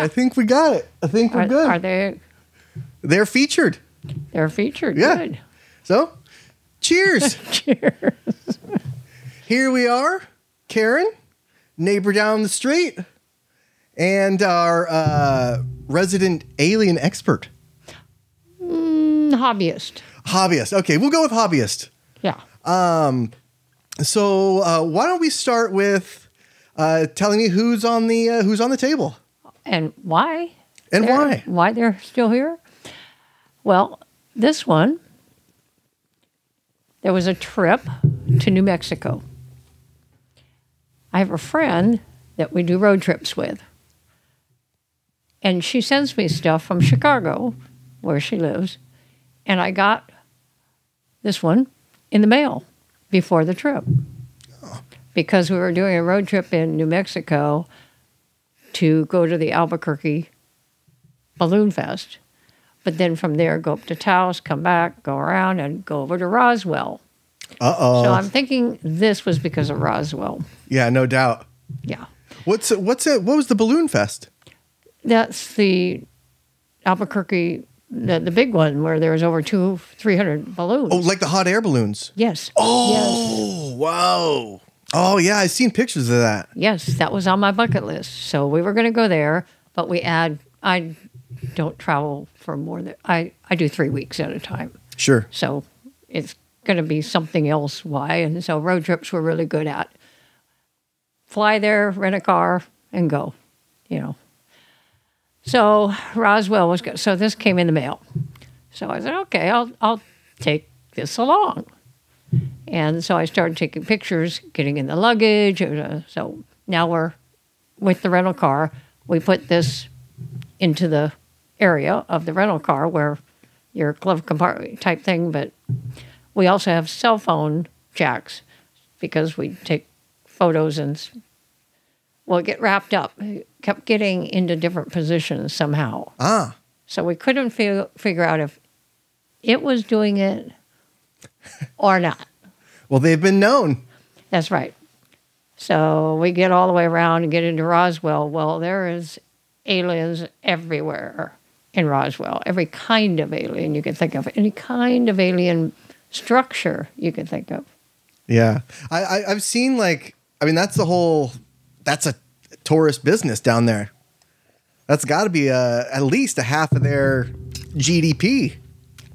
I think we got it. I think we're good. Are they? They're featured. They're featured. Yeah. Good. So, cheers. Cheers. Here we are, Karen, neighbor down the street, and our resident alien expert. Hobbyist. Hobbyist. Okay, we'll go with hobbyist. Yeah. So why don't we start with telling me who's on the table And why? and why? Why they're still here? Well, this one, there was a trip to New Mexico. I have a friend that we do road trips with. And she sends me stuff from Chicago, where she lives. And I got this one in the mail before the trip. Oh. Because we were doing a road trip in New Mexico to go to the Albuquerque Balloon Fest. But then from there, go up to Taos, come back, go around, and go over to Roswell. Uh-oh. So I'm thinking this was because of Roswell. Yeah, no doubt. Yeah. What was the Balloon Fest? That's the Albuquerque, the big one where there was over 300 balloons. Oh, like the hot air balloons. Yes. Oh, wow. Oh, yeah, I've seen pictures of that. Yes, that was on my bucket list. So we were going to go there, but I don't travel for more than, I do 3 weeks at a time. Sure. So it's going to be something else why. And so road trips we're really good at. Fly there, rent a car, and go, So Roswell was good. So this came in the mail. So I said, okay, I'll take this along. And so I started taking pictures, getting in the luggage. So now we're with the rental car. We put this into the area of the rental car where your glove compartment type thing. But we also have cell phone jacks because we take photos and get wrapped up. It kept getting into different positions somehow. Ah. So we couldn't figure out if it was doing it or not. Well, they've been known. That's right. So we get all the way around and get into Roswell. Well, there is aliens everywhere in Roswell. Every kind of alien you can think of. Any kind of alien structure you can think of. Yeah. I've seen that's a tourist business down there. That's got to be at least a half of their GDP.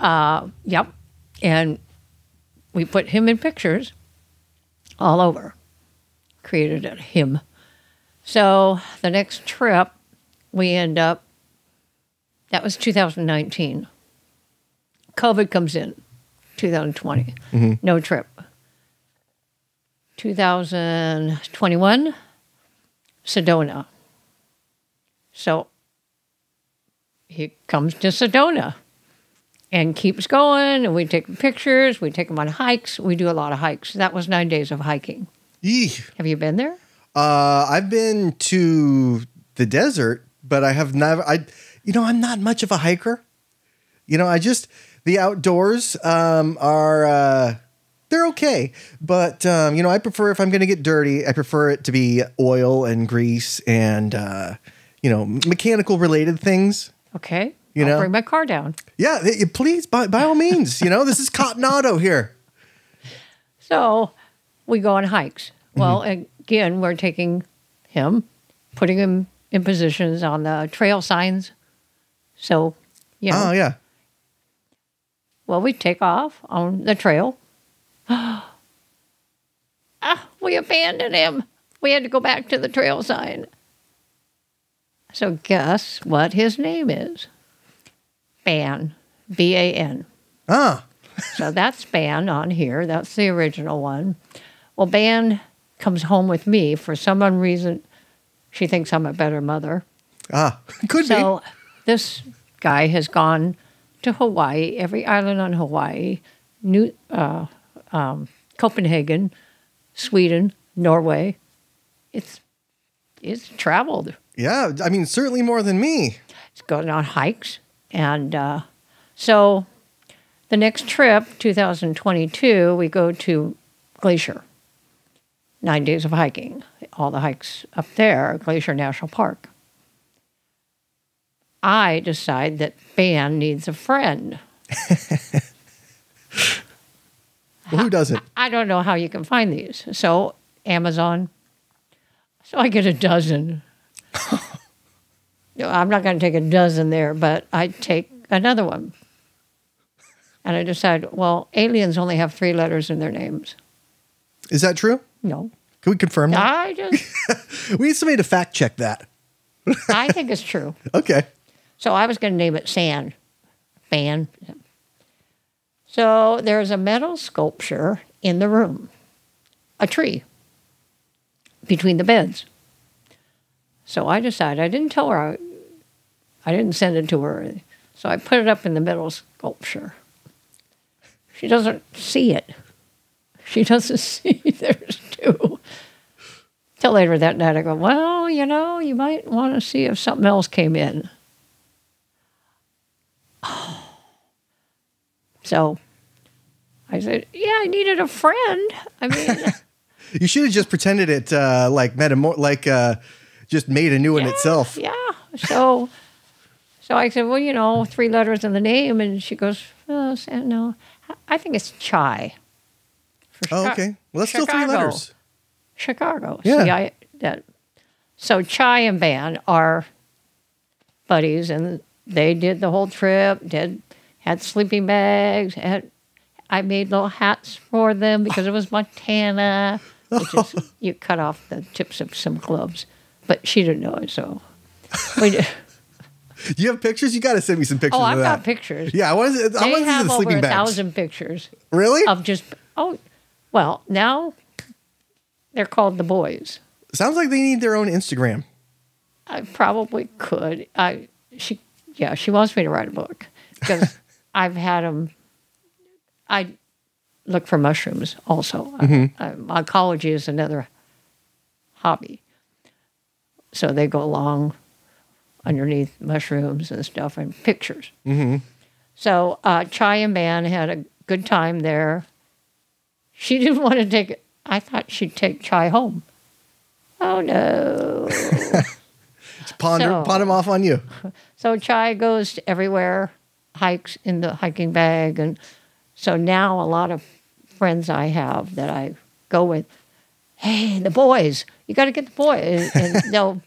Yep. And we put him in pictures all over. Created a him. So the next trip, we end up, that was 2019. COVID comes in, 2020. Mm-hmm. No trip. 2021, Sedona. So he comes to Sedona and keeps going, and we take pictures, we take him on hikes. We do a lot of hikes. That was 9 days of hiking. Eesh. Have you been there? I've been to the desert, but I have never, I'm not much of a hiker. The outdoors are, they're okay. But, I prefer, if I'm going to get dirty, I prefer it to be oil and grease and, mechanical related things. Okay. I'll bring my car down. Yeah, please, by all means. This is Cotton Auto here. So we go on hikes. Well, again, we're taking him, putting him in positions on the trail signs. So, Oh, yeah. Well, we take off on the trail. We abandoned him. We had to go back to the trail sign. So guess what his name is? Ban. B-A-N. Ah. So that's Ban on here. That's the original one. Well, Ban comes home with me. For some unknown reason, she thinks I'm a better mother. Ah, could be. So this guy has gone to Hawaii, every island on Hawaii, Copenhagen, Sweden, Norway. It's traveled. Yeah, certainly more than me. It's going on hikes. And so the next trip, 2022, we go to Glacier. 9 days of hiking. All the hikes up there, Glacier National Park. I decide that Ban needs a friend. Well, who doesn't? I don't know how you can find these. So Amazon. So I get a dozen. No, I'm not going to take a dozen there, but I take another one. And I decide, well, aliens only have 3 letters in their names. Is that true? No. Can we confirm that? I just, We need somebody to fact check that. I think it's true. Okay. So I was going to name it Ban. So there's a metal sculpture in the room, a tree between the beds. So I decided, I didn't tell her, I didn't send it to her. So I put it up in the metal sculpture. She doesn't see it. She doesn't see there's 2. Till later that night, I go, well, you might want to see if something else came in. So I said, yeah, I needed a friend. I mean, You should have just pretended it just made a new one itself. yeah. So I said, well, 3 letters in the name. And she goes, oh, no, I think it's Chai. Oh, okay. Well, that's still 3 letters. Chicago. Yeah. See, so Chai and Ban are buddies, and they did the whole trip, had sleeping bags, I made little hats for them because it was Montana, which is, you cut off the tips of some gloves. But she didn't know it, so we did. Do you have pictures? You got to send me some pictures Oh, of I've that. got pictures. Yeah, I want to see They have the over sleeping bags. 1,000 pictures. Really? Of just, well, now they're called the boys. Sounds like they need their own Instagram. I probably could. She wants me to write a book because I've had them. I look for mushrooms also. Ecology is another hobby. So they go along underneath mushrooms and stuff and pictures. Mm-hmm. So Chai and Ban had a good time there. She didn't want to take it. I thought she'd take Chai home. Oh, no. Just pawn him off on you. So Chai goes to everywhere, hikes in the hiking bag. And so now a lot of friends I have that I go with, hey, the boys, you got to get the boys. And no,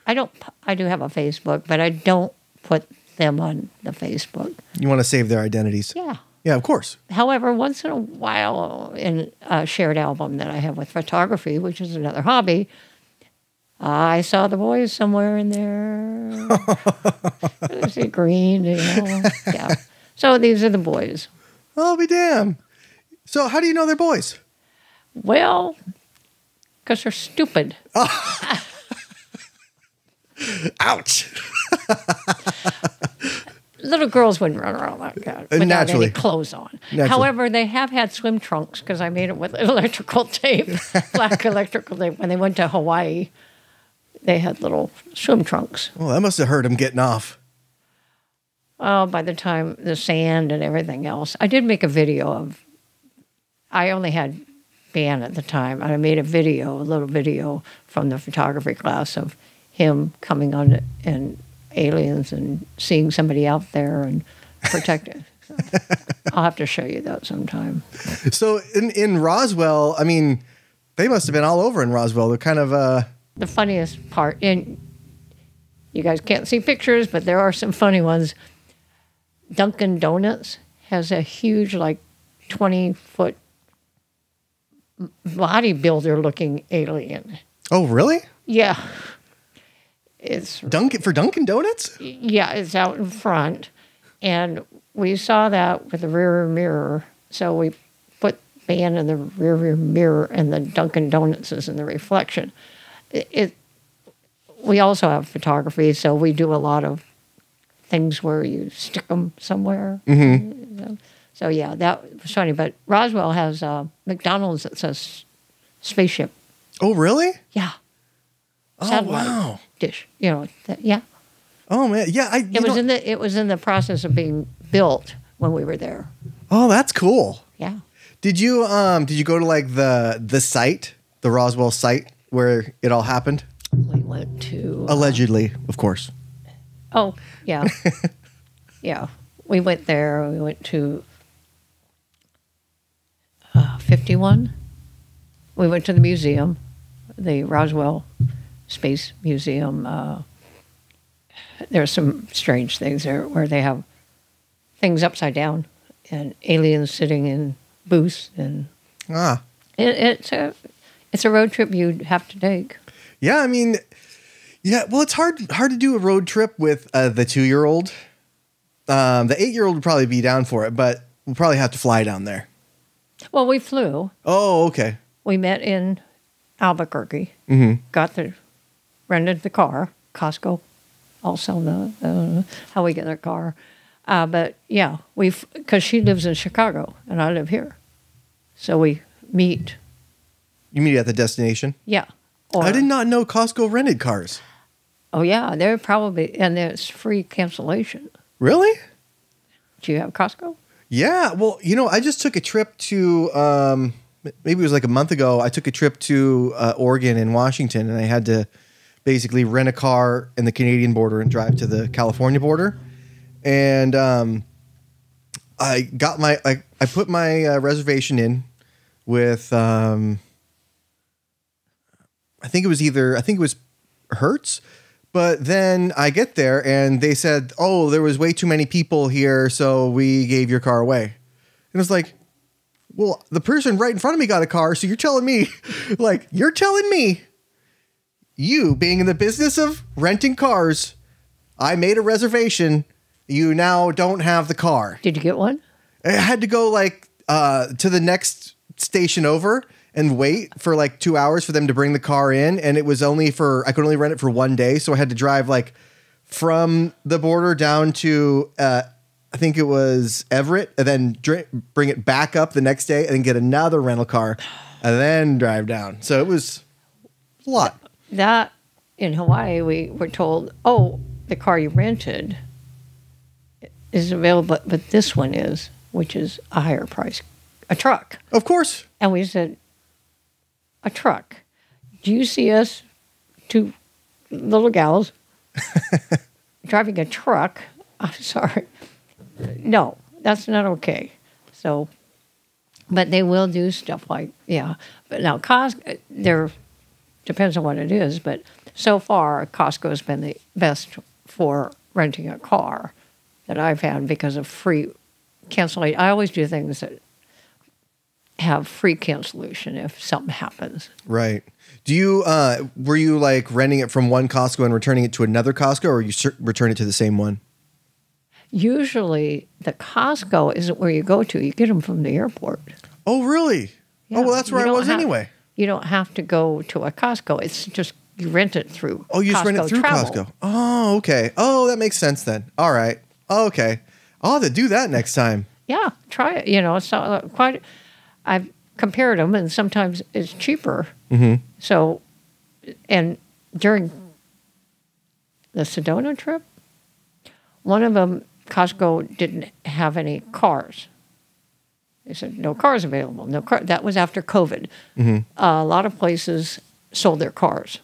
I do have a Facebook, but I don't put them on the Facebook. You want to save their identities. Yeah. Yeah, of course. However, once in a while, in a shared album that I have with photography, which is another hobby, I saw the boys somewhere in there. I see green, Yeah. So these are the boys. I'll be damned. So how do you know they're boys? Well, because they're stupid. Ouch. Little girls wouldn't run around like that without Naturally. any clothes on. Naturally. However, they have had swim trunks because I made it with electrical tape, black electrical tape. When they went to Hawaii, they had little swim trunks. Well, that must have hurt him getting off. Oh, by the time the sand and everything else. I did make a video of, I only had Ban at the time. I made a little video from the photography class of him coming on and aliens and seeing somebody out there and protecting. So I'll have to show you that sometime. So in Roswell, I mean, they must have been all over in Roswell. They're kind of The funniest part, and you guys can't see pictures, but there are some funny ones. Dunkin' Donuts has a huge, 20-foot bodybuilder-looking alien. Oh, really? Yeah. It's Dunkin' Donuts? Yeah, it's out in front. And we saw that with the rear mirror. So we put Ban in the rear mirror and the Dunkin' Donuts is in the reflection. We also have photography, so we do a lot of things where you stick them somewhere. Mm-hmm. So yeah, that was funny. But Roswell has McDonald's that says spaceship. Oh, really? Yeah. Oh, Satellite wow. dish. Yeah. Oh, man. Yeah. It was in the process of being built when we were there. Oh, that's cool. Yeah. Did you go to the site, the Roswell site where it all happened? We went to Allegedly, of course. Oh, yeah. Yeah. We went there. We went to 51. We went to the museum, the Roswell Space Museum. There are some strange things there where they have things upside down and aliens sitting in booths. And it's a road trip you'd have to take. Yeah, I mean, yeah. Well, it's hard to do a road trip with the 2-year-old. The 8-year-old would probably be down for it, but we'll probably have to fly down there. Well, we flew. Oh, okay. We met in Albuquerque. Mm-hmm. Rented the car. Costco, also the how we get our car. But yeah, because she lives in Chicago and I live here, so we meet. You meet at the destination? Yeah. I did not know Costco rented cars. Oh yeah, they're probably, and there's free cancellation. Really? Do you have Costco? Yeah. Well, I just took a trip to maybe it was like a month ago. I took a trip to Oregon and Washington, and I had to basically rent a car in the Canadian border and drive to the California border. And I got I put my reservation in with I think it was Hertz, but then I get there and they said, "Oh, there was way too many people here, so we gave your car away." And it's like, well, the person right in front of me got a car, so you're telling me, you being in the business of renting cars, I made a reservation. You now don't have the car. Did you get one? I had to go to the next station over and wait for 2 hours for them to bring the car in. And it was I could only rent it for one day. So I had to drive from the border down to, I think it was Everett, and then bring it back up the next day and then get another rental car and then drive down. So it was a lot. That in Hawaii, we were told, "Oh, the car you rented is available, but this one is," which is a higher price, a truck. Of course. And we said, "A truck? Do you see us, two little gals, driving a truck? I'm sorry. No, that's not okay." So, but they will do stuff like, yeah. But now Costco, depends on what it is, but so far Costco has been the best for renting a car that I've had because of free cancellation. I always do things that have free cancellation if something happens. Right. Do you were you renting it from one Costco and returning it to another Costco, or you return it to the same one? Usually the Costco isn't where you go to. You get them from the airport. Oh, really? Yeah. Oh, well, that's where I was anyway. You don't have to go to a Costco. It's just you rent it through. Oh, you just rent it through Travel. Costco. Oh, okay. Oh, that makes sense then. All right. Oh, okay. I'll have to do that next time. Yeah, try it. It's not quite. I've compared them, and sometimes it's cheaper. Mm-hmm. So, and during the Sedona trip, one of them, Costco didn't have any cars. They said, "No cars available." No car. That was after COVID. Mm-hmm. A lot of places sold their cars,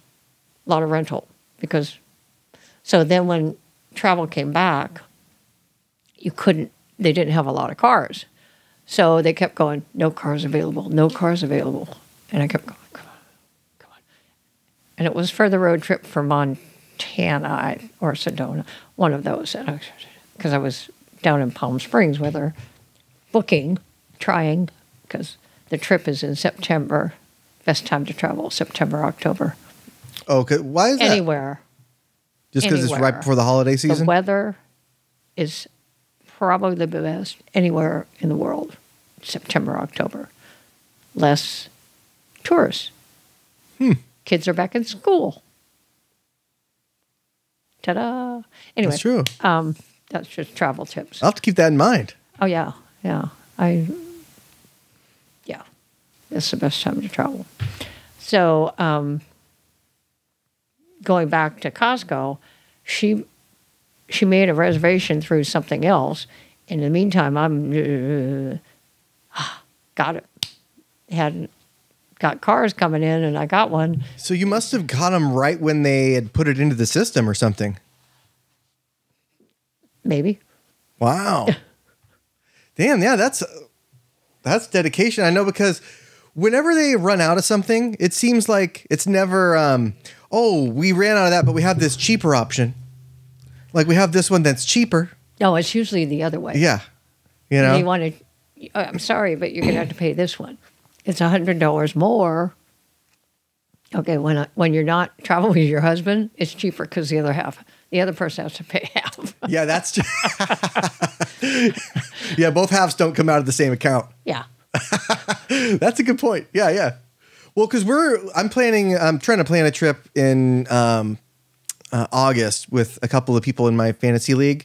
a lot of rental, because. So then, when travel came back, they didn't have a lot of cars, so they kept going, "No cars available, no cars available," and I kept going, "Come on," and it was for the road trip for Montana or Sedona, one of those, because I was down in Palm Springs with her, trying, because the trip is in September. Best time to travel, September, October. Okay, why is that? Anywhere. Just because it's right before the holiday season? The weather is probably the best anywhere in the world, September, October. Less tourists. Kids are back in school. Ta-da. Anyway. That's true. That's just travel tips. I'll have to keep that in mind. Oh, yeah. It's the best time to travel. So, going back to Costco, she made a reservation through something else. In the meantime, got it. Hadn't got cars coming in, and I got one. So you must have got them right when they had put it into the system or something. Maybe. Wow. Damn, yeah, that's dedication. I know, because whenever they run out of something, it seems like it's never, oh, we ran out of that, but we have this cheaper option. Like, we have this one that's cheaper. No, it's usually the other way. Yeah. You know? They want to, I'm sorry, but you're going to have to pay this one. It's $100 more. Okay, when you're not traveling with your husband, it's cheaper because the other person has to pay half. Yeah, that's yeah, both halves don't come out of the same account. Yeah. That's a good point. Yeah, yeah. Well, because I'm trying to plan a trip in August with a couple of people in my fantasy league.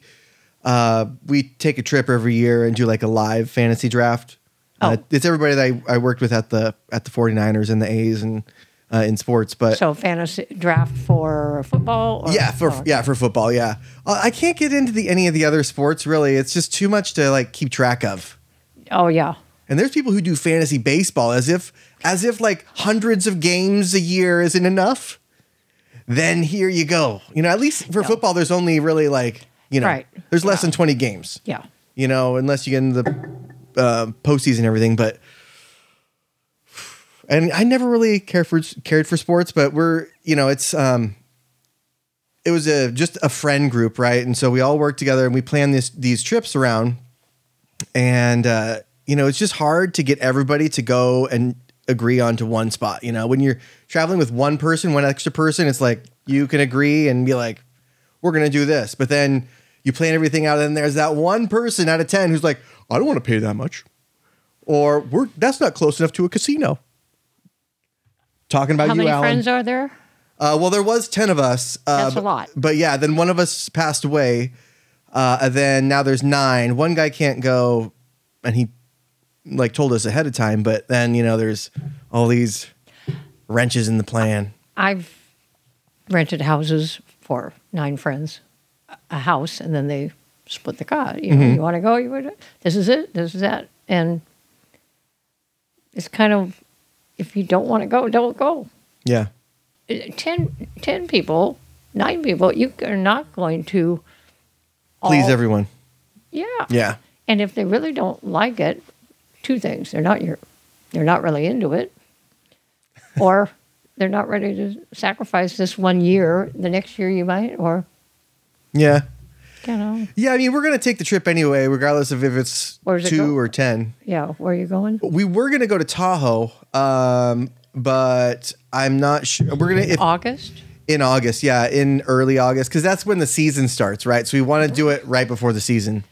We take a trip every year and do like a live fantasy draft. It's everybody that I worked with at the 49ers and the A's and in sports. But so fantasy draft for football? For football. Yeah. I can't get into any of the other sports really. It's just too much to like keep track of. Oh yeah. And there's people who do fantasy baseball as if like hundreds of games a year isn't enough. Then here you go. You know, at least for football, there's only really like, you know, there's less than 20 games. Yeah. You know, unless you get into the postseason and everything. But, and I never really cared for sports, but it was just a friend group, right? And so we all worked together and we planned these trips around. And, it's just hard to get everybody to go and agree onto one spot. You know, when you're traveling with one person, one extra person, it's like you can agree and be like, we're going to do this. But then you plan everything out and there's that one person out of 10 who's like, I don't want to pay that much. Or that's not close enough to a casino. Talking about you, Alan. How many friends are there? Well, there was 10 of us. That's a lot. But yeah, then one of us passed away. And then now there's 9. One guy can't go and he like told us ahead of time, but then, there's all these wrenches in the plan. I've rented houses for 9 friends, a house, and then they split the cost. You want to go? This is it. This is that. And it's kind of, if you don't want to go, don't go. Yeah. 10 people, 9 people, you are not going to please everyone. Yeah. Yeah. And if they really don't like it, 2 things. They're not really into it, or they're not ready to sacrifice this one year. The next year you might, or yeah. Yeah, I mean, we're going to take the trip anyway, regardless of if it's 2 or 10. Yeah, where are you going? We were going to go to Tahoe, but I'm not sure. We're going to August. In August, yeah, in early August, because that's when the season starts, right? So we want to do it right before the season.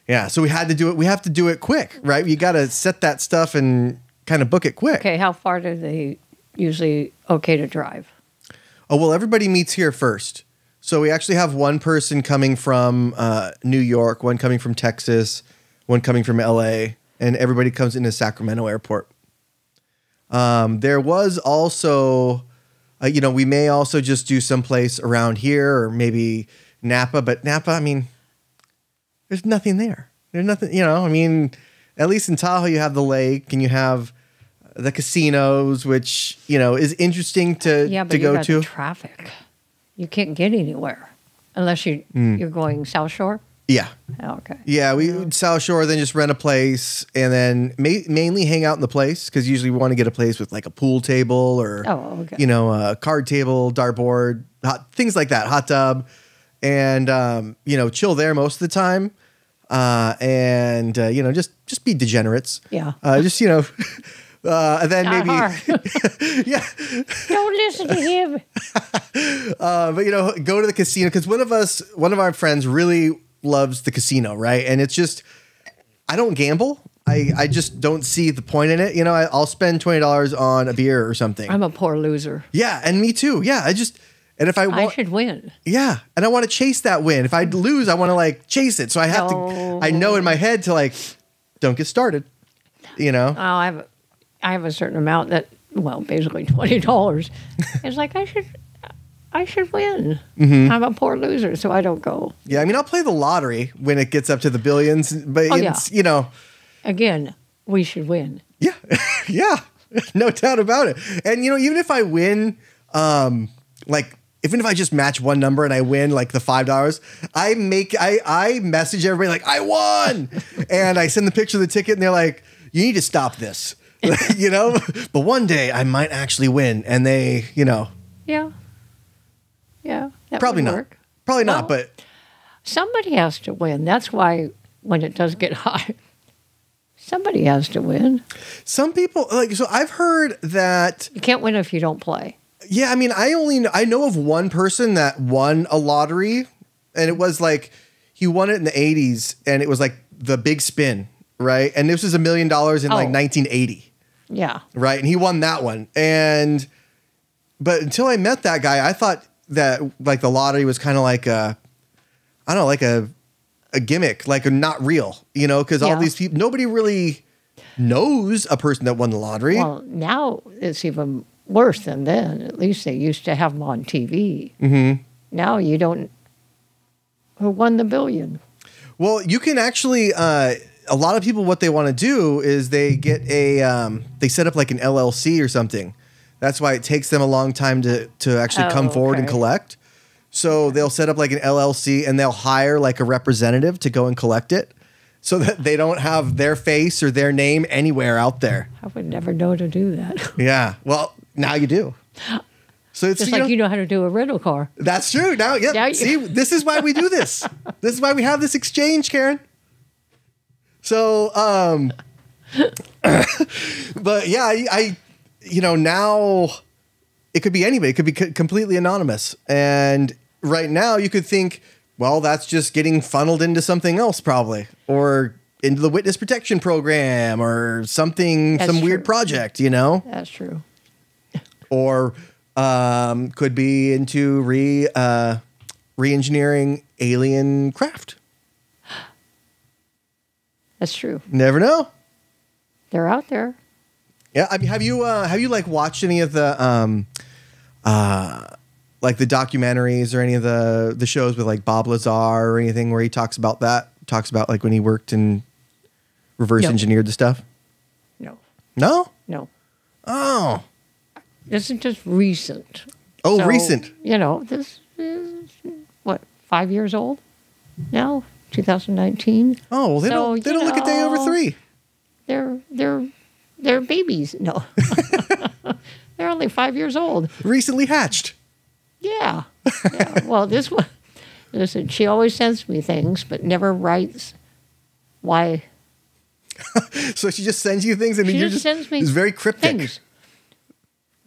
Yeah, so we had to do it. We have to do it quick, right? You got to set that stuff and kind of book it quick. Okay, how far do they usually okay to drive? Oh, well, everybody meets here first. So we actually have one person coming from New York, one coming from Texas, one coming from LA, and everybody comes into Sacramento Airport. There was also, we may also just do someplace around here or maybe Napa, but Napa, I mean, there's nothing there. There's nothing, at least in Tahoe, you have the lake and you have the casinos, which, is interesting to go to. The traffic. You can't get anywhere unless you're going South Shore. Yeah. Oh, okay. Yeah, we South Shore, then just rent a place and then mainly hang out in the place because usually we want to get a place with like a pool table or, a card table, dartboard, things like that, hot tub, and, chill there most of the time. And just be degenerates. Yeah. And then not maybe, yeah. Don't listen to him. But go to the casino because one of our friends really loves the casino, right? And it's just, I don't gamble. I just don't see the point in it. I'll spend $20 on a beer or something. I'm a poor loser. Yeah, and me too. Yeah, and if I should win. Yeah, and I want to chase that win. If I lose, I want to chase it. So I have to. I know in my head to don't get started. Oh, I have a certain amount that, basically $20. It's like I should win. Mm-hmm. I'm a poor loser, so I don't go. Yeah, I mean, I'll play the lottery when it gets up to the billions, but it's Again, we should win. Yeah, yeah, no doubt about it. And even if I win, even if I just match one number and I win like the $5, I message everybody like I won, and I send the picture of the ticket, and they're like, you need to stop this, you know. But one day I might actually win, and they, you know, Yeah. That probably would not, work. probably not, but Somebody has to win. That's why when it does get high, somebody has to win. some people like. So I've heard that. You can't win if you don't play. Yeah, I mean, I know of one person that won a lottery, and it was like he won it in the 80s, and it was like the big spin, right? And this was $1 million in like 1980, Yeah. right? And he won that one. But until I met that guy, I thought that like the lottery was kind of like I don't know, like a gimmick, like a not real, you know, because all these people, nobody really knows a person that won the lottery. Well, now it's even worse than then. At least they used to have them on TV. Mm-hmm. Now you don't. Who won the billion? Well, you can actually, a lot of people, what they want to do is they get they set up like an LLC or something. That's why it takes them a long time to actually come forward and collect. So they'll set up like an LLC, and they'll hire like a representative to go and collect it, so that they don't have their face or their name anywhere out there. I would never know to do that. Yeah. Well, now you do. So it's Just like you know how to do a rental car. That's true. Now, yeah. Now See, this is why we do this. This is why we have this exchange, Karen. So, but yeah, I you know, now it could be anybody. It could be completely anonymous. And right now you could think, well, that's just getting funneled into something else probably, or into the witness protection program or something, That's some weird true. project, you know? That's true. Or could be into re-engineering alien craft. That's true. Never know. They're out there. Yeah, I mean, have you like watched any of the like the documentaries or any of the shows with like Bob Lazar or anything where he talks about that? Talks about like when he worked and reverse engineered the stuff? No. No? No. Oh. This is just recent. Oh, So, recent. You know, this is, what, 5 years old now? 2019? Oh, well, they don't look a day over 3. They're babies. No. They're only 5 years old. Recently hatched. Yeah. Well, this one, listen, she always sends me things, but never writes why. So she just sends you things, and then She you're just just sends me it's very cryptic. things.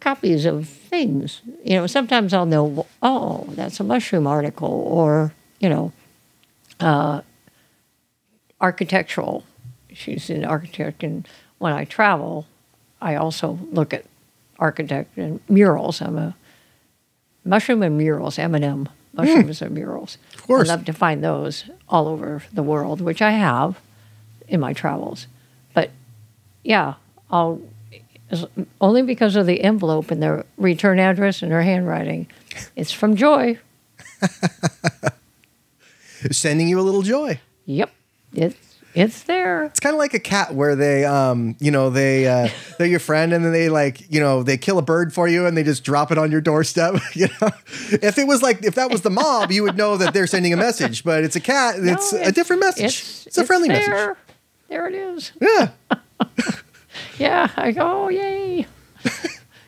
Copies of things. You know, sometimes I'll know, oh, that's a mushroom article, or, you know, architectural. She's an architect, and when I travel, I also look at architect and murals. I'm a mushroom and murals, M&M. Mushrooms and murals. Of course. I love to find those all over the world, which I have in my travels. But yeah, only because of the envelope and their return address and their handwriting. It's from Joy. Sending you a little joy. Yep, it's there. It's kind of like a cat where they, they're your friend, and then they they kill a bird for you and they just drop it on your doorstep. You know, if that was the mob, you would know that they're sending a message. But it's a cat; it's a different message. It's a friendly message. There it is. Yeah. Yeah, I go, oh, yay.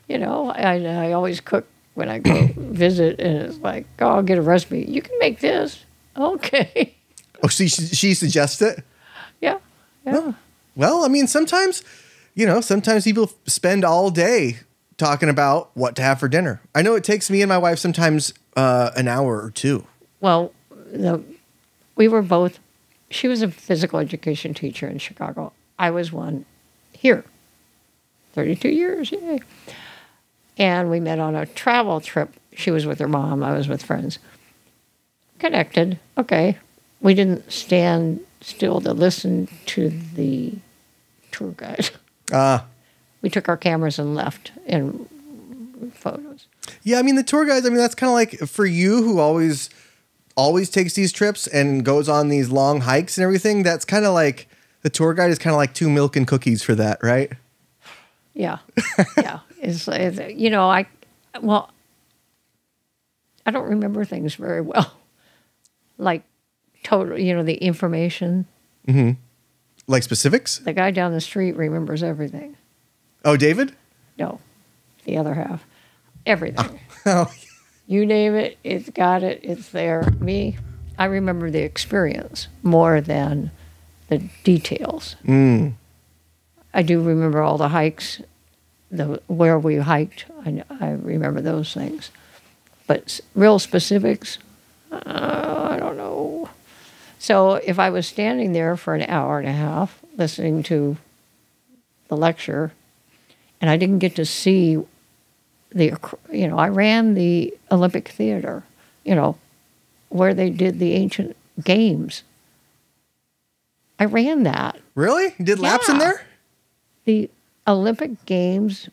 You know, I always cook when I go visit, and it's like, oh, I'll get a recipe. You can make this. Okay. Oh, she suggests it? Yeah. Well, I mean, sometimes people spend all day talking about what to have for dinner. I know it takes me and my wife sometimes an hour or two. Well, we were both, she was a physical education teacher in Chicago. I was one here. 32 years, yay. And we met on a travel trip. She was with her mom. I was with friends. Connected. Okay. We didn't stand still to listen to the tour guide. We took our cameras and left in photos. Yeah, I mean, the tour guides, that's kind of like for you who always takes these trips and goes on these long hikes and everything. That's kind of like, the tour guide is kind of like 2 milk and cookies for that, right? Yeah. Yeah. It's I don't remember things very well. Like total, the information. Like specifics? The guy down the street remembers everything. Oh, David? No, the other half. Everything. Oh, You name it, it's got it, it's there. Me, I remember the experience more than the details. I do remember all the hikes, where we hiked. I remember those things. But real specifics, I don't know. So if I was standing there for an hour and a half listening to the lecture, and I didn't get to see I ran the Olympic Theater, where they did the ancient games. I ran that. really? You did laps in Yeah. there? The Olympic Games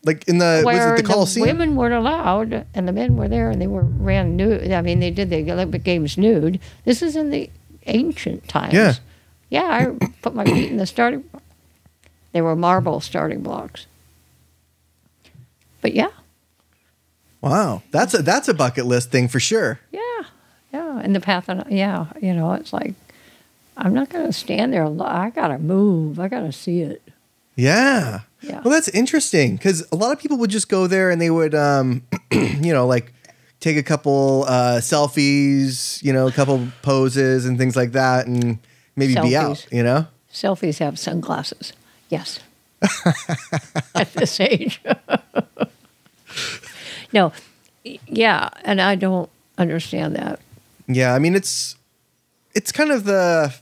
Like in the, was where it the the Coliseum? women weren't allowed and the men were there and they ran nude. I mean, they did the Olympic Games nude. This is in the ancient times. Yeah. Yeah, I put my feet in the starting. They were marble starting blocks. But yeah, Wow. That's a bucket list thing for sure. yeah. And the path, it's like, I'm not going to stand there. I got to move. I got to see it. Yeah. Yeah. Well, that's interesting because a lot of people would just go there and they would, like take a couple selfies, a couple poses and things like that and maybe be out, Selfies. Selfies have sunglasses. Yes. At this age. No. Yeah. And I don't understand that. Yeah. I mean, it's kind of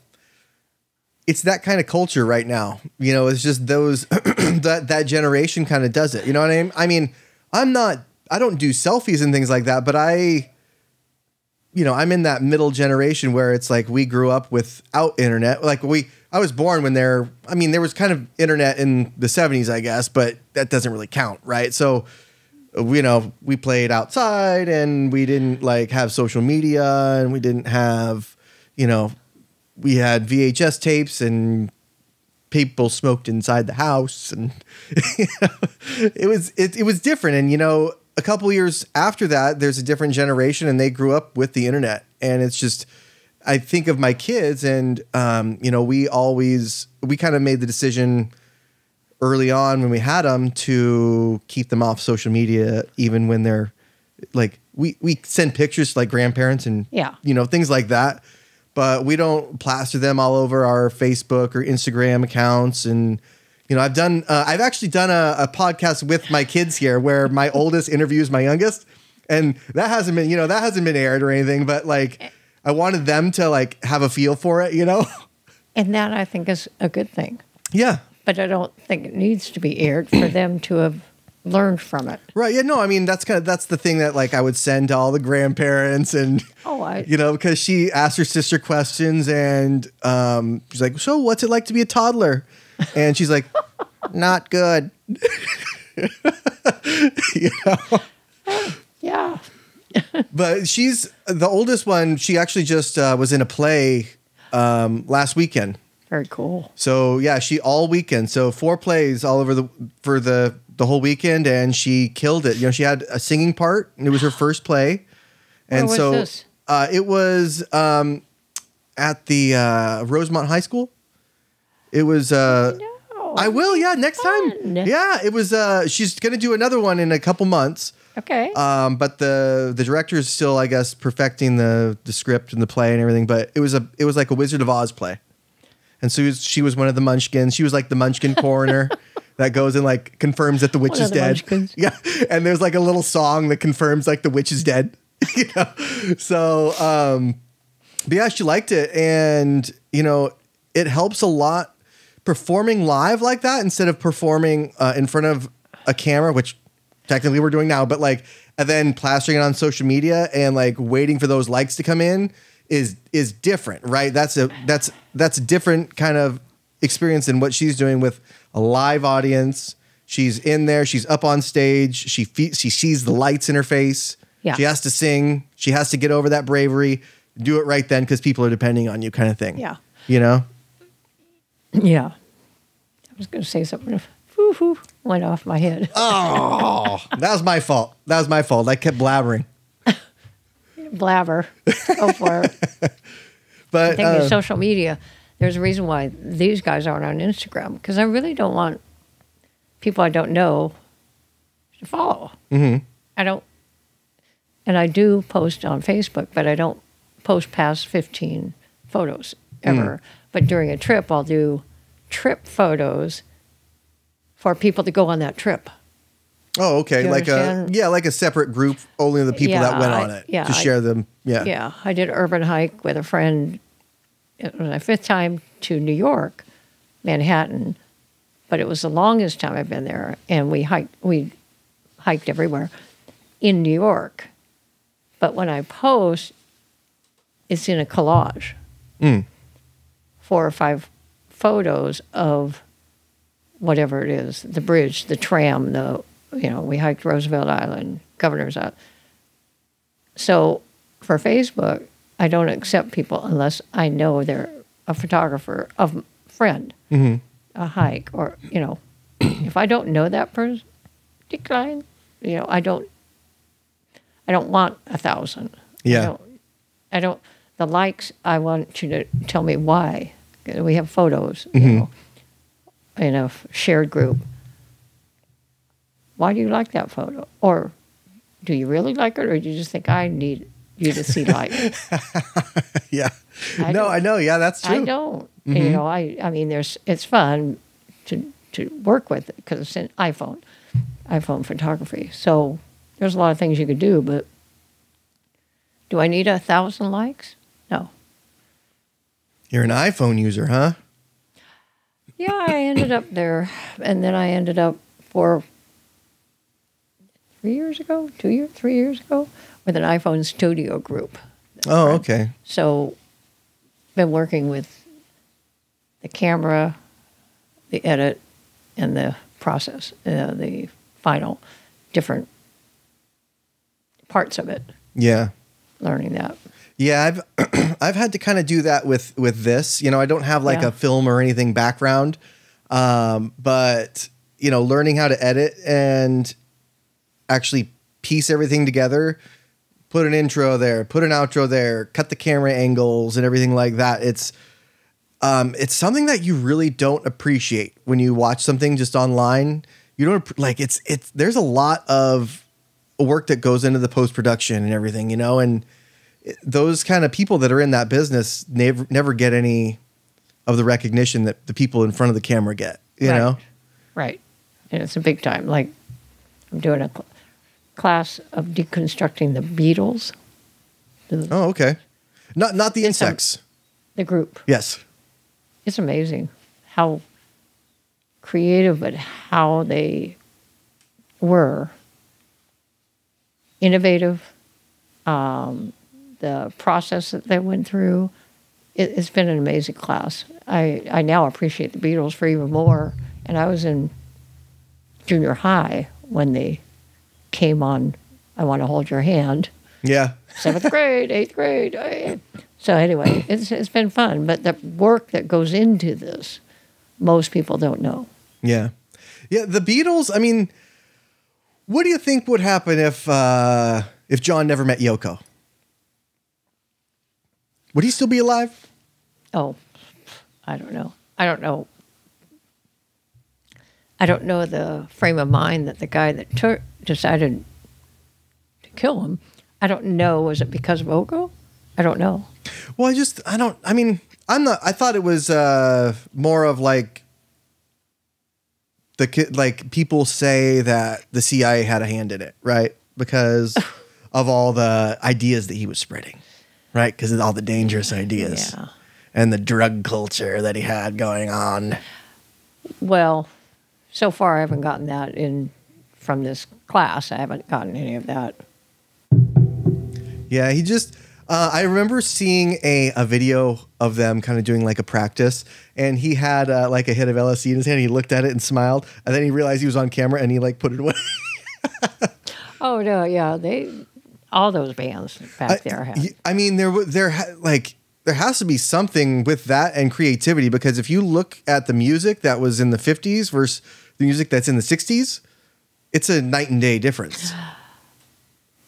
it's that kind of culture right now. It's just those, that generation kind of does it. You know what I mean? I mean, I don't do selfies and things like that, but I'm in that middle generation where it's like we grew up without internet. Like I was born when there was kind of internet in the 70s, I guess, but that doesn't really count, right? So, we played outside and we didn't like have social media and we didn't have, we had VHS tapes and people smoked inside the house and it was different. And, a couple years after that, there's a different generation and they grew up with the internet. And it's just, I think of my kids and, we kind of made the decision early on when we had them to keep them off social media, even when they're like, we send pictures to like grandparents and, things like that. But we don't plaster them all over our Facebook or Instagram accounts. And, I've actually done a podcast with my kids here where my oldest interviews my youngest. And that hasn't been aired or anything, but like I wanted them to like have a feel for it, And that I think is a good thing. Yeah. But I don't think it needs to be aired for them to have learned from it. Right. Yeah. No, I mean, that's the thing that like I would send to all the grandparents and, because she asked her sister questions and she's like, so what's it like to be a toddler? And she's like, not good. Yeah. But she's the oldest one. She actually just was in a play last weekend. Very cool. So yeah, she all weekend. So 4 plays all over for the whole weekend, and she killed it. She had a singing part, and it was her first play. And Where was this? It was at the Rosemont High School. It was. I will. Yeah, next time. Yeah, it was. She's gonna do another one in a couple months. Okay. But the director is still, I guess, perfecting the script and the play and everything. But it was like a Wizard of Oz play. And so she was one of the Munchkins. She was like the Munchkin coroner that goes and like confirms that the witch is dead. Munchkins. Yeah. And there's like a little song that confirms like the witch is dead. So, but yeah, she liked it. And, it helps a lot performing live like that instead of performing in front of a camera, which technically we're doing now, but like, and then plastering it on social media and like waiting for those likes to come in is different, right? That's a different kind of experience than what she's doing with a live audience. She's in there, she's up on stage, she sees the lights in her face. Yeah. She has to sing, she has to get over that bravery, do it right then because people are depending on you kind of thing. Yeah. Yeah. I was going to say something whew, went off my head. Oh, that was my fault. That was my fault. I kept blabbering. Blabber. Go for it. But I think in social media, there's a reason why these guys aren't on Instagram, because I really don't want people I don't know to follow. Mm-hmm. I don't, and I do post on Facebook, but I don't post past 15 photos ever. But during a trip, I'll do trip photos for people to go on that trip. Oh, okay. You Like understand? like a separate group, only the people that went on it to share them. Yeah. Yeah. I did an urban hike with a friend. It was my 5th time to New York, Manhattan, but it was the longest time I've been there. And we hiked everywhere in New York. But when I post, it's in a collage. 4 or 5 photos of whatever it is, the bridge, the tram, we hiked Roosevelt Island, Governor's Island. So for Facebook, I don't accept people unless I know they're a photographer, a friend, a hike, or, if I don't know that person, decline. I don't want 1,000. Yeah. I don't, the likes, I want you to tell me why. We have photos, in a shared group. Why do you like that photo? Or do you really like it, or do you just think I need you to see like it? Yeah. I know. Yeah, that's true. I don't. I mean, it's fun to work with it because it's an iPhone photography. So there's a lot of things you could do, but do I need 1,000 likes? No. You're an iPhone user, huh? Yeah, I ended up there, and then I ended up for 3 years ago, 3 years ago, with an iPhone studio group. Oh, okay. So, been working with the camera, the edit, and the process, the final different parts of it. Yeah. Learning that. Yeah, I've had to kind of do that with this. I don't have like a film or anything background, but learning how to edit and actually piece everything together, put an intro there, put an outro there, cut the camera angles and everything like that. It's something that you really don't appreciate when you watch something just online. You don't like it's there's a lot of work that goes into the post-production and everything, and those kind of people that are in that business never get any of the recognition that the people in front of the camera get, you know? Right. And it's a big time. Like, I'm doing a class of deconstructing the Beatles. Oh, okay. Not the insects. The group. Yes. It's amazing how creative, but how they were innovative. The process that they went through, it's been an amazing class. I now appreciate the Beatles for even more. And I was in junior high when they came on I Want to Hold Your Hand. Yeah. 7th grade, 8th grade. So anyway, it's been fun. But the work that goes into this, most people don't know. Yeah. Yeah, the Beatles, I mean, what do you think would happen if John never met Yoko? Would he still be alive? Oh, I don't know. I don't know the frame of mind that the guy that decided to kill him. I don't know. Was it because of Ogo? I don't know. Well, I thought it was more of like people say that the CIA had a hand in it, right? Because of all the ideas that he was spreading. Right, because of all the dangerous ideas and the drug culture that he had going on. Well, so far I haven't gotten that from this class. I haven't gotten any of that. Yeah, he just... I remember seeing a video of them kind of doing like a practice, and he had like a hit of LSD in his hand. He looked at it and smiled, and then he realized he was on camera, and he like put it away. Oh no, yeah, all those bands back there have. I mean, there has to be something with that and creativity, because if you look at the music that was in the 50s versus the music that's in the 60s, it's a night and day difference.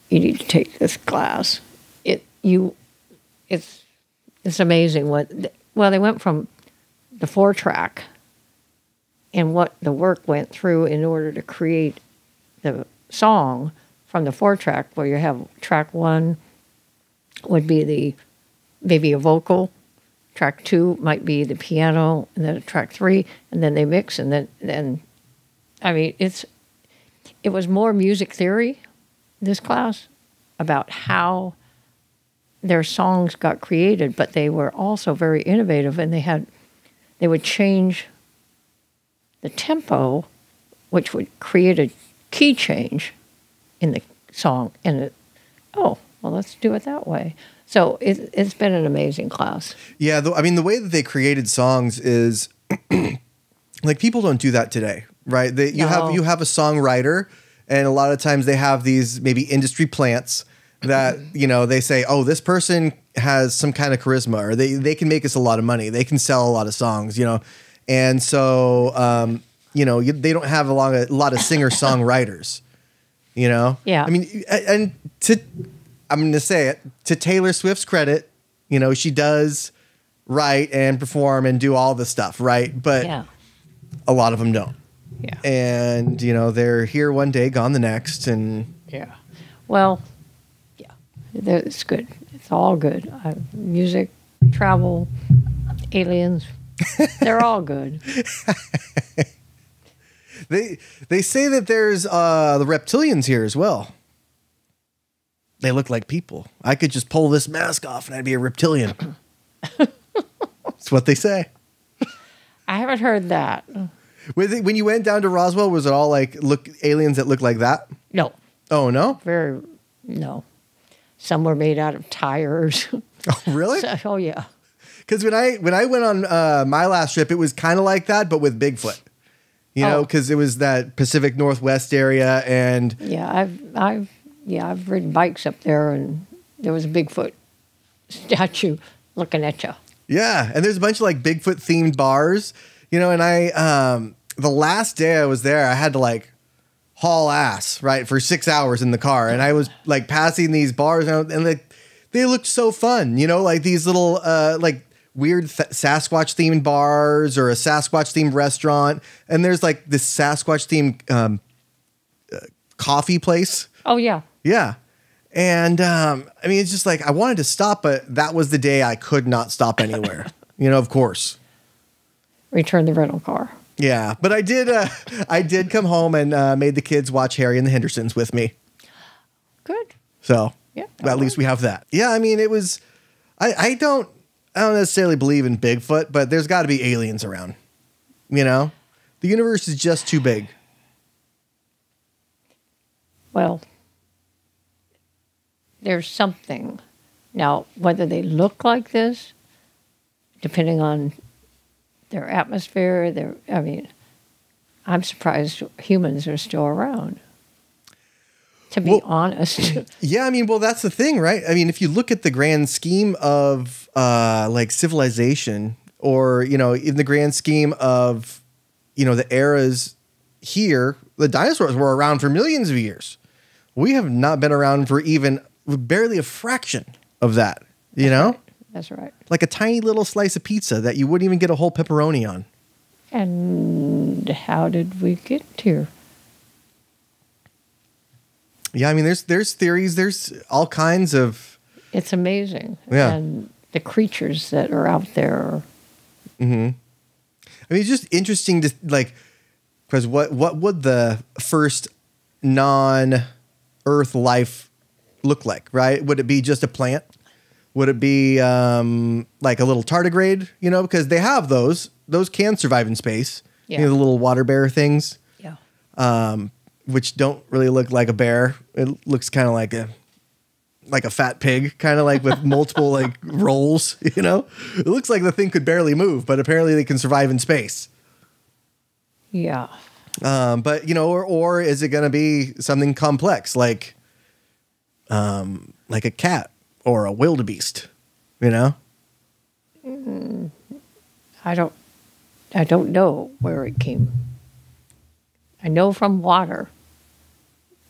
You need to take this class. It's amazing well, they went from the 4-track and what the work went through in order to create the song from the 4-track, where you have track 1 would be maybe a vocal, track 2 might be the piano, and then track 3, and then they mix, and then I mean, it was more music theory, this class, about how their songs got created, but they were also very innovative, and they would change the tempo, which would create a key change in the song, and let's do it that way. So it's been an amazing class. Yeah, I mean, the way that they created songs is like people don't do that today, right? You have a songwriter, and a lot of times they have these maybe industry plants that, they say, oh, this person has some kind of charisma, or they can make us a lot of money. They can sell a lot of songs, And so, they don't have a lot of singer-songwriters, Yeah. I mean, and I'm going to say it, to Taylor Swift's credit, she does write and perform and do all the stuff, right? But a lot of them don't. Yeah. And, they're here one day, gone the next, and... Yeah. Well... It's good. It's all good. Music, travel, aliens, they're all good. They say that there's the reptilians here as well. They look like people. I could just pull this mask off and I'd be a reptilian. That's what they say. I haven't heard that. When you went down to Roswell, was it all aliens that look like that? No. Oh, no? No. Some were made out of tires. Oh, really? Oh, yeah. Because when I went on my last trip, it was kind of like that, but with Bigfoot. Because it was that Pacific Northwest area, and I've ridden bikes up there, and there was a Bigfoot statue looking at you. Yeah, and there's a bunch of Bigfoot themed bars, And I the last day I was there, I had to haul ass, right, for 6 hours in the car. And I was passing these bars and they looked so fun, these little weird Sasquatch themed bars or a Sasquatch themed restaurant. And there's this Sasquatch themed coffee place. Oh, yeah. Yeah. And I mean, it's just I wanted to stop, but that was the day I could not stop anywhere, of course. Return the rental car. Yeah, but I did come home and made the kids watch Harry and the Hendersons with me. Good. So at least we have that. Yeah, I mean, it was. I don't necessarily believe in Bigfoot, but there's got to be aliens around. The universe is just too big. Well, there's something. Now, whether they look like this, depending on their atmosphere, I'm surprised humans are still around, to be honest. Yeah, I mean, that's the thing, right? I mean, if you look at the grand scheme of civilization, or, in the grand scheme of, the eras here, the dinosaurs were around for millions of years. We have not been around for even barely a fraction of that, Right. That's right. Like a tiny little slice of pizza that you wouldn't even get a whole pepperoni on. And how did we get here? Yeah, I mean, there's theories. There's all kinds of... It's amazing. Yeah. And the creatures that are out there. Mm-hmm. I mean, it's just interesting to, because what would the first non-Earth life look like, right? Would it be just a plant? Would it be a little tardigrade, because they have those. Those can survive in space. Yeah. The little water bear things. Yeah. Which don't really look like a bear. It looks kind of like a fat pig, kind of with multiple rolls, It looks like the thing could barely move, but apparently they can survive in space. Yeah. But or is it going to be something complex like a cat? Or a wildebeest, I don't know where it came I know from water.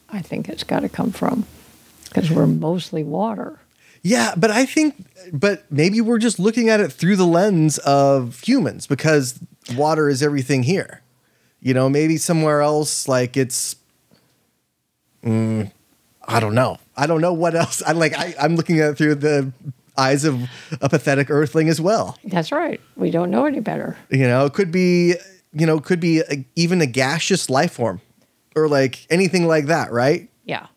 I think it's got to come from, because we're mostly water. Yeah, but maybe we're just looking at it through the lens of humans because water is everything here. You know, maybe somewhere else, like it's, I don't know. I don't know what else. I'm looking at it through the eyes of a pathetic earthling as well. That's right. We don't know any better. You know, it could be, even a gaseous life form or like anything like that, right? Yeah.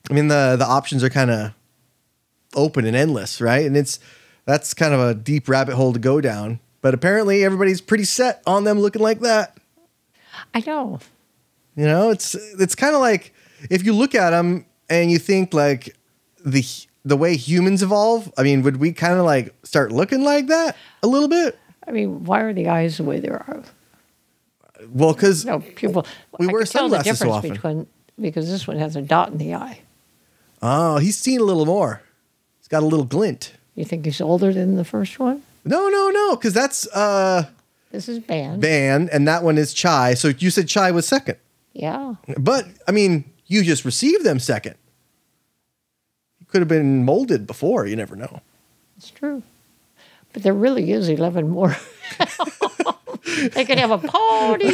I mean, the options are kind of open and endless, right? And that's kind of a deep rabbit hole to go down. But apparently everybody's pretty set on them looking like that. I know. You know, it's kind of like if you look at them and you think like the way humans evolve, I mean, would we kind of like start looking like that a little bit? I mean, why are the eyes the way they are? Well, because people. we wear I can tell the sunglasses so difference often. because this one has a dot in the eye. Oh, he's seen a little more. He's got a little glint. You think he's older than the first one? No, because that's This is Ban. Ban, and that one is Chai. So you said Chai was second. Yeah. But, I mean, you just received them second. You could have been molded before. You never know. It's true. But there really is 11 more. They could have a party.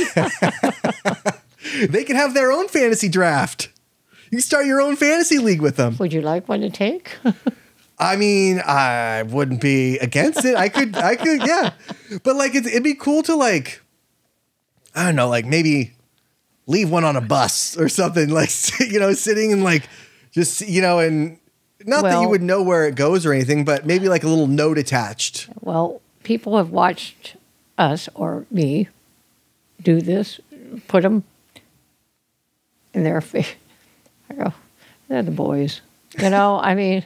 They could have their own fantasy draft. You can start your own fantasy league with them. Would you like one to take? I mean, I wouldn't be against it. I could, yeah. But, like, it'd be cool to, like, I don't know, like, maybe leave one on a bus or something, like, sitting and, like, just, and not that you would know where it goes or anything, but maybe, like, a little note attached. Well, people have watched us or me do this, put them in their face. I go, they're the boys. I mean,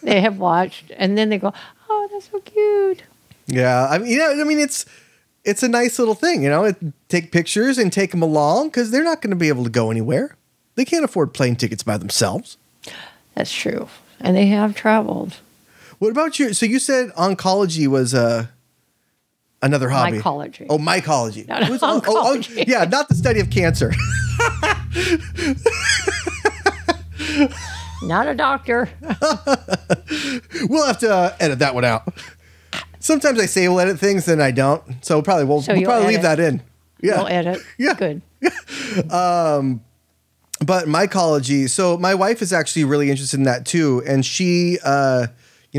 they have watched, and then they go, oh, that's so cute. Yeah, I mean, it's a nice little thing, take pictures and take them along because they're not going to be able to go anywhere. They can't afford plane tickets by themselves. That's true. And they have traveled. What about you? So you said oncology was another hobby. Mycology. Oh, mycology. Not oncology. Yeah, not the study of cancer. Not a doctor. We'll have to edit that one out. Sometimes I say we'll edit things, then I don't. So we'll probably leave that in. Yeah. We'll edit. Yeah. Good. But mycology. So my wife is actually really interested in that too, and she,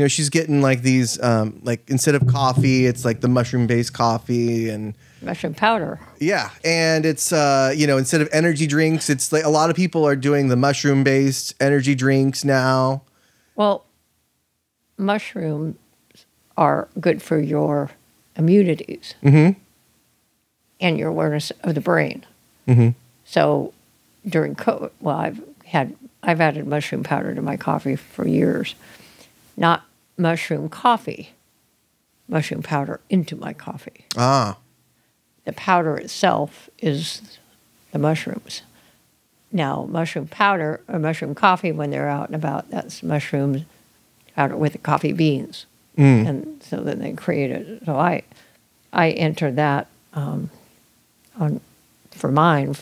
she's getting like these, like instead of coffee, it's like the mushroom-based coffee and Mushroom powder. yeah, and it's instead of energy drinks, it's like a lot of people are doing the mushroom-based energy drinks now. Well, mushrooms are good for your immunities and your awareness of the brain. Mm-hmm. So during COVID, well, I've added mushroom powder to my coffee for years. Not mushroom coffee, mushroom powder into my coffee. Ah. The powder itself is the mushrooms. Now, mushroom powder or mushroom coffee, when they're out and about, that's mushrooms powder with the coffee beans. And so then they create it. So I entered that for mine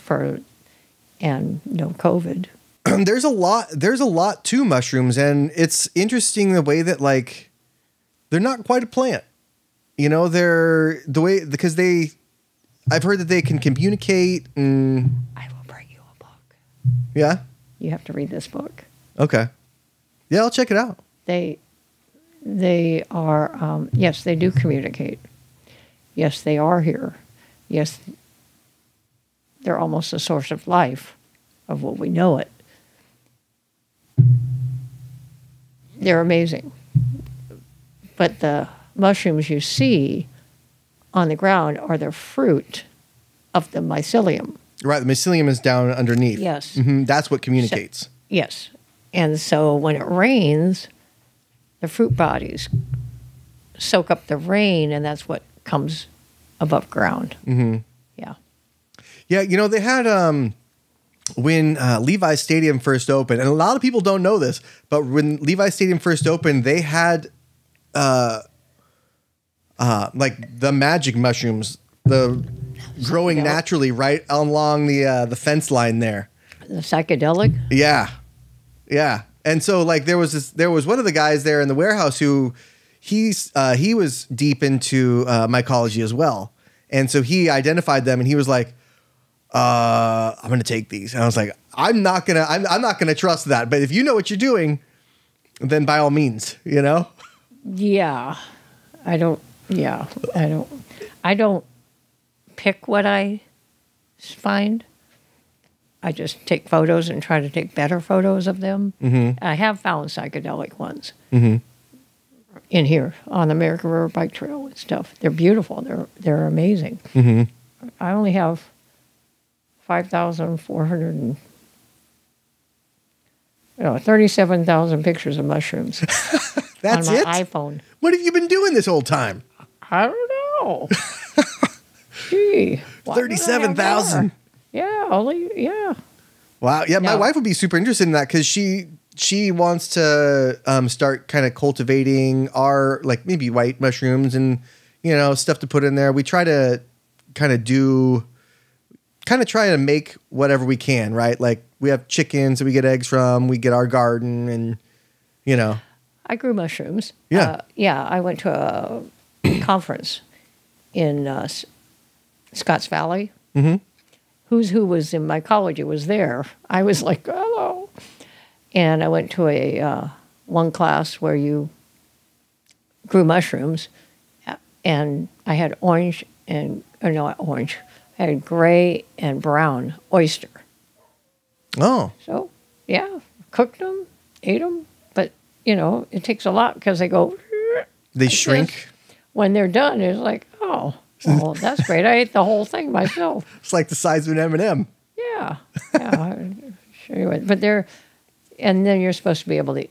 and no COVID. There's a lot to mushrooms, and it's interesting the way that like they're not quite a plant. They're the way because I've heard that they can communicate and I will bring you a book. Yeah. You have to read this book. Okay. Yeah, I'll check it out. They are yes, they do communicate. Yes, they are here. Yes, they're almost the source of life, of what we know it. They're amazing. But the mushrooms you see on the ground are the fruit of the mycelium. Right, the mycelium is down underneath. Yes. Mm-hmm, that's what communicates. So, yes. And so when it rains, the fruit bodies soak up the rain, and that's what comes above ground. Mm-hmm. Yeah. Yeah, they had when Levi's Stadium first opened, and a lot of people don't know this, but when Levi's Stadium first opened, they had like the magic mushrooms, the growing naturally right along the fence line there. The psychedelic? Yeah. Yeah. And so like there was one of the guys there in the warehouse who he was deep into mycology as well. And so he identified them and he was like, I'm going to take these. And I was like, I'm not going to trust that. But if you know what you're doing, then by all means, you know? Yeah. I don't pick what I find. I just take photos and try to take better photos of them. Mm-hmm. I have found psychedelic ones in here on the American River Bike Trail and stuff. They're beautiful. They're amazing. Mm-hmm. I only have 37,000 pictures of mushrooms. That's on my it? iPhone. What have you been doing this whole time? I don't know. Gee. 37,000. Yeah. Wow. Yeah, my wife would be super interested in that because she wants to start kind of cultivating our like maybe white mushrooms and stuff to put in there. We try to try to make whatever we can, right? Like we have chickens that we get eggs from. We get our garden and I grew mushrooms. Yeah. I went to a conference in Scotts Valley. Mm-hmm. Who's Who was in mycology was there. I was like, hello. And I went to a one class where you grew mushrooms. And I had not orange. I had gray and brown oyster. Oh. So, yeah, cooked them, ate them. But, it takes a lot because they go... They like shrink? This. When they're done, it's like, oh, well, that's great. I ate the whole thing myself. It's like the size of an M&M. Yeah. I'll show you it. But and then you're supposed to be able to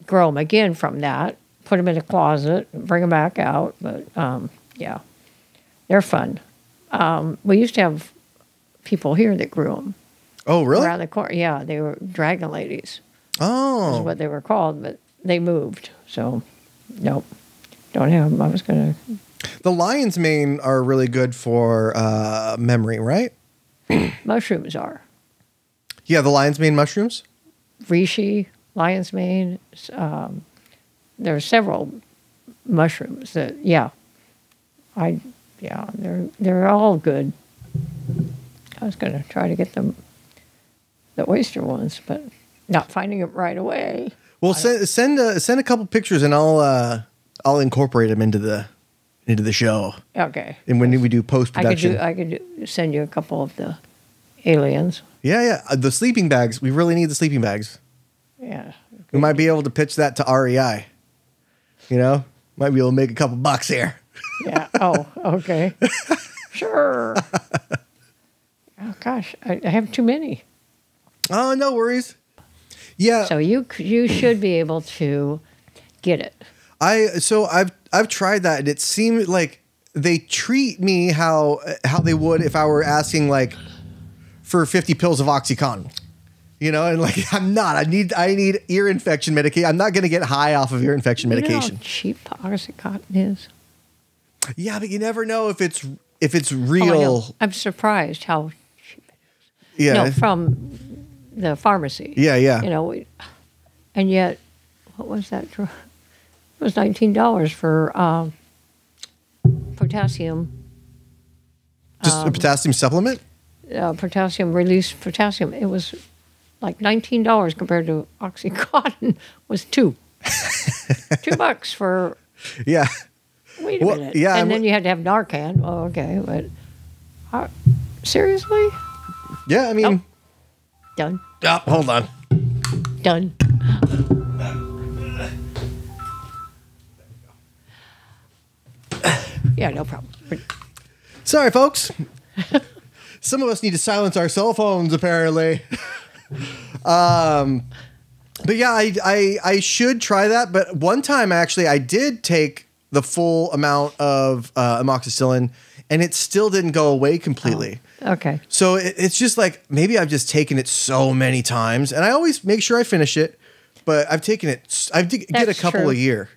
grow them again from that, put them in a closet, bring them back out. But, yeah, they're fun. We used to have people here that grew them. Oh, really? Around the corner. Yeah, they were dragon ladies. Oh. Is what they were called, but they moved. So, nope. Don't have them. I was going to... The lion's mane are really good for memory, right? Mushrooms are. Yeah, the lion's mane mushrooms? Reishi, lion's mane. There are several mushrooms that, they're all good. I was going to try to get the oyster ones, but not finding them right away. Well, send a couple pictures and I'll incorporate them into the show. Okay. And when we do post-production. I could send you a couple of the aliens. Yeah. The sleeping bags. We really need the sleeping bags. Yeah. We might be able to pitch that to REI. Might be able to make a couple bucks here. Yeah. Oh, okay. Sure. Oh, gosh. I have too many. Oh, no worries. Yeah. So you should be able to get it. I've tried that and it seemed like they treat me how they would if I were asking like for 50 pills of OxyContin. And like I'm not. I need ear infection medication. I'm not going to get high off of ear infection medication. You know how cheap OxyContin is? Yeah, but you never know if it's real. Oh, I'm surprised how cheap it is. Yeah. No, from the pharmacy. Yeah. And yet, what was that? It was $19 for potassium. Just a potassium supplement? Released potassium. It was like $19 compared to OxyContin was $2. $2 for... Yeah. Wait a minute. Yeah, and then you had to have Narcan. Oh, okay. But seriously? Yeah, I mean... Nope. Done. Oh, hold on. Done. Yeah, no problem. Sorry, folks. Some of us need to silence our cell phones, apparently. But yeah, I should try that. But one time, actually, I did take the full amount of amoxicillin, and it still didn't go away completely. Oh, okay. So it's just like maybe I've just taken it so many times, and I always make sure I finish it. But I've taken it. I get a couple a year,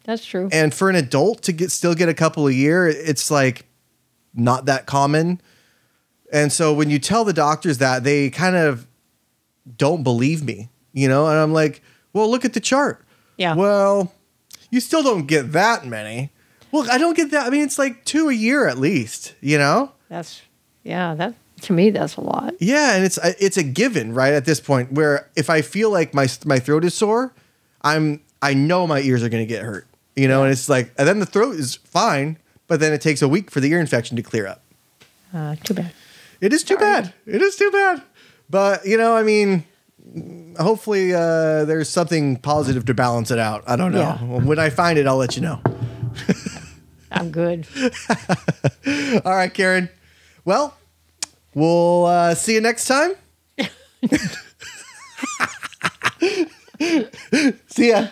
That's true. And for an adult to still get a couple a year, it's like not that common. And so when you tell the doctors that, they kind of don't believe me, and I'm like, well, look at the chart. Yeah. Well, you still don't get that many. Well, I don't get that. I mean, it's like 2 a year at least, That to me, that's a lot. Yeah. And it's a given, right? At this point, where if I feel like my throat is sore, I know my ears are going to get hurt, and it's like, and then the throat is fine, but then it takes a week for the ear infection to clear up. Too bad. It is too bad. It is too bad. But, I mean, hopefully there's something positive to balance it out. I don't know. Yeah. When I find it, I'll let you know. I'm good. All right, Karen. Well, we'll see you next time. See ya.